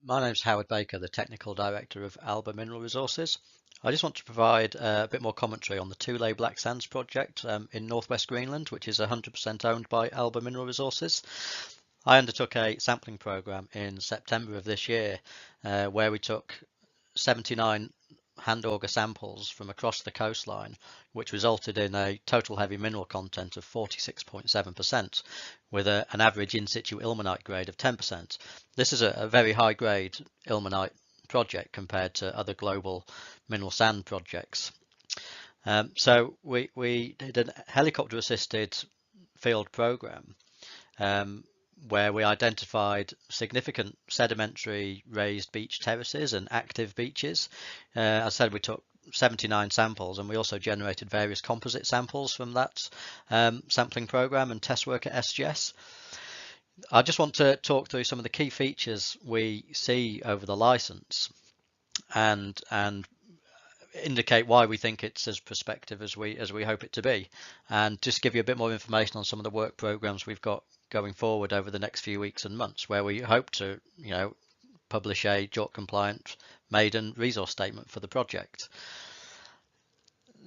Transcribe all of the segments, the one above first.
My name is Howard Baker, the Technical Director of Alba Mineral Resources. I just want to provide a bit more commentary on the Thule Black Sands project in North-West Greenland, which is 100% owned by Alba Mineral Resources. I undertook a sampling program in September of this year where we took 79 hand auger samples from across the coastline, which resulted in a total heavy mineral content of 46.7% with an average in situ ilmenite grade of 10%. This is a very high grade ilmenite project compared to other global mineral sand projects. So we did a helicopter assisted field program where we identified significant sedimentary raised beach terraces and active beaches. As I said, we took 79 samples, and we also generated various composite samples from that sampling program and test work at SGS. I just want to talk through some of the key features we see over the license and indicate why we think it's as prospective as we hope it to be, and just give you a bit more information on some of the work programs we've got going forward over the next few weeks and months, where we hope to, publish a JORC compliant maiden resource statement for the project.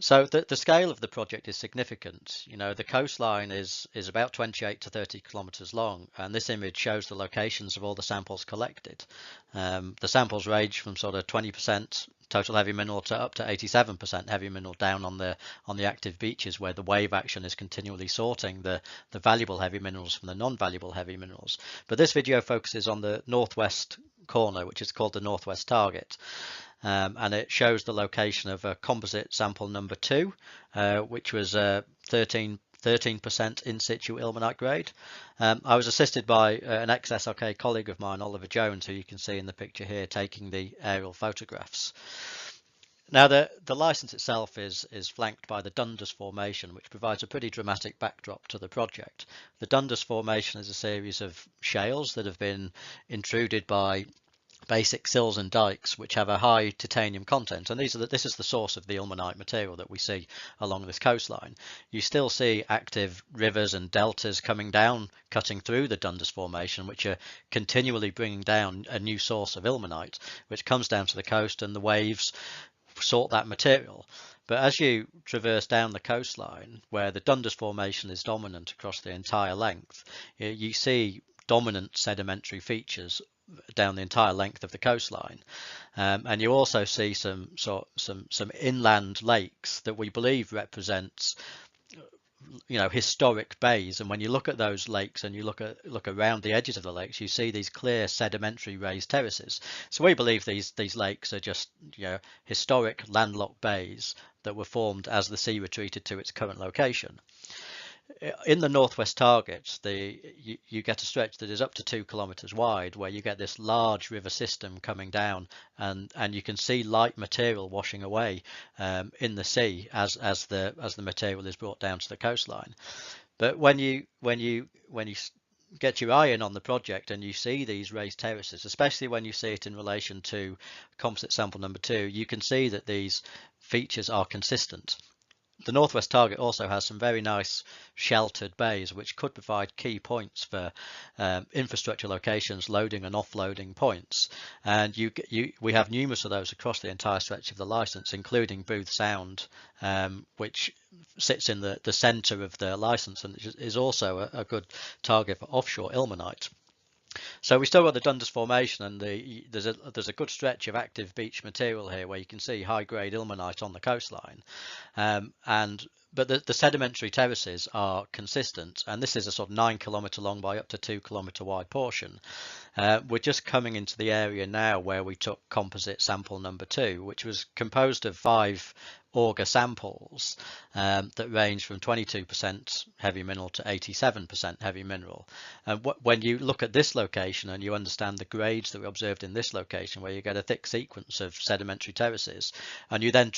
So the scale of the project is significant. The coastline is about 28 to 30 kilometers long, and this image shows the locations of all the samples collected. The samples range from sort of 20% total heavy mineral to up to 87% heavy mineral down on the active beaches, where the wave action is continually sorting the valuable heavy minerals from the non-valuable heavy minerals. But this video focuses on the northwest corner, which is called the North-West target. And it shows the location of a composite sample number 2, which was 13% in situ ilmenite grade. I was assisted by an ex-SLK colleague of mine, Oliver Jones, who you can see in the picture here, taking the aerial photographs. Now the license itself is flanked by the Dundas Formation, which provides a pretty dramatic backdrop to the project. The Dundas Formation is a series of shales that have been intruded by basic sills and dikes, which have a high titanium content, and this is the source of the ilmenite material that we see along this coastline. You still see active rivers and deltas coming down, cutting through the Dundas Formation, which are continually bringing down a new source of ilmenite, which comes down to the coast, and the waves sort that material. But as you traverse down the coastline, where the Dundas Formation is dominant across the entire length, you see dominant sedimentary features down the entire length of the coastline, and you also see some inland lakes that we believe represents historic bays. And when you look at those lakes and you look around the edges of the lakes, you see these clear sedimentary raised terraces. So we believe these lakes are just historic landlocked bays that were formed as the sea retreated to its current location. In the Northwest target, you get a stretch that is up to 2 kilometers wide, where you get this large river system coming down, and you can see light material washing away in the sea as the material is brought down to the coastline. But when you get your eye in on the project and you see these raised terraces, especially when you see it in relation to composite sample number 2, you can see that these features are consistent. The Northwest target also has some very nice sheltered bays, which could provide key points for infrastructure locations, loading and offloading points. And we have numerous of those across the entire stretch of the license, including Booth Sound, which sits in the center of the license and is also a good target for offshore ilmenite. So we still got the Dundas Formation, and there's a good stretch of active beach material here where you can see high grade ilmenite on the coastline, but the sedimentary terraces are consistent, and this is a sort of 9 kilometer long by up to 2 kilometer wide portion. We're just coming into the area now where we took composite sample number 2, which was composed of 5 auger samples that range from 22% heavy mineral to 87% heavy mineral. And when you look at this location and you understand the grades that we observed in this location, where you get a thick sequence of sedimentary terraces, and you then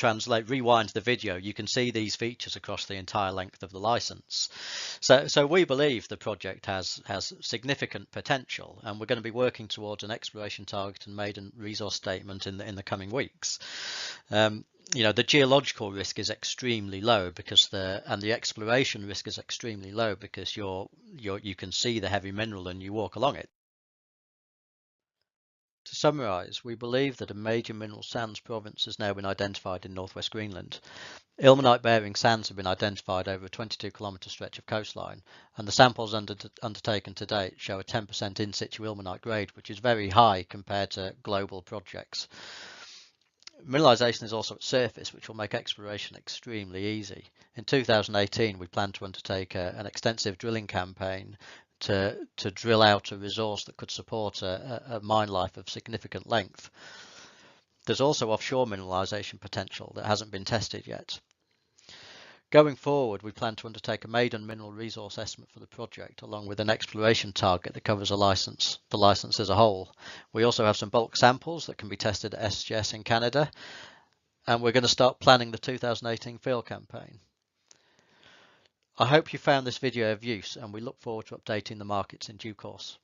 rewind the video, you can see these features across the entire length of the license. So we believe the project has significant potential, and we're going to be working towards an exploration target and maiden resource statement in the coming weeks. The geological risk is extremely low because the exploration risk is extremely low because you can see the heavy mineral and you walk along it. To summarise, we believe that a major mineral sands province has now been identified in North-West Greenland. Ilmenite-bearing sands have been identified over a 22-kilometre stretch of coastline, and the samples undertaken to date show a 10% in-situ ilmenite grade, which is very high compared to global projects. Mineralisation is also at surface, which will make exploration extremely easy. In 2018, we plan to undertake an extensive drilling campaign to drill out a resource that could support a mine life of significant length. There's also offshore mineralisation potential that hasn't been tested yet. Going forward, we plan to undertake a maiden mineral resource estimate for the project, along with an exploration target that covers the licence as a whole. We also have some bulk samples that can be tested at SGS in Canada, and we're going to start planning the 2018 field campaign. I hope you found this video of use, and we look forward to updating the markets in due course.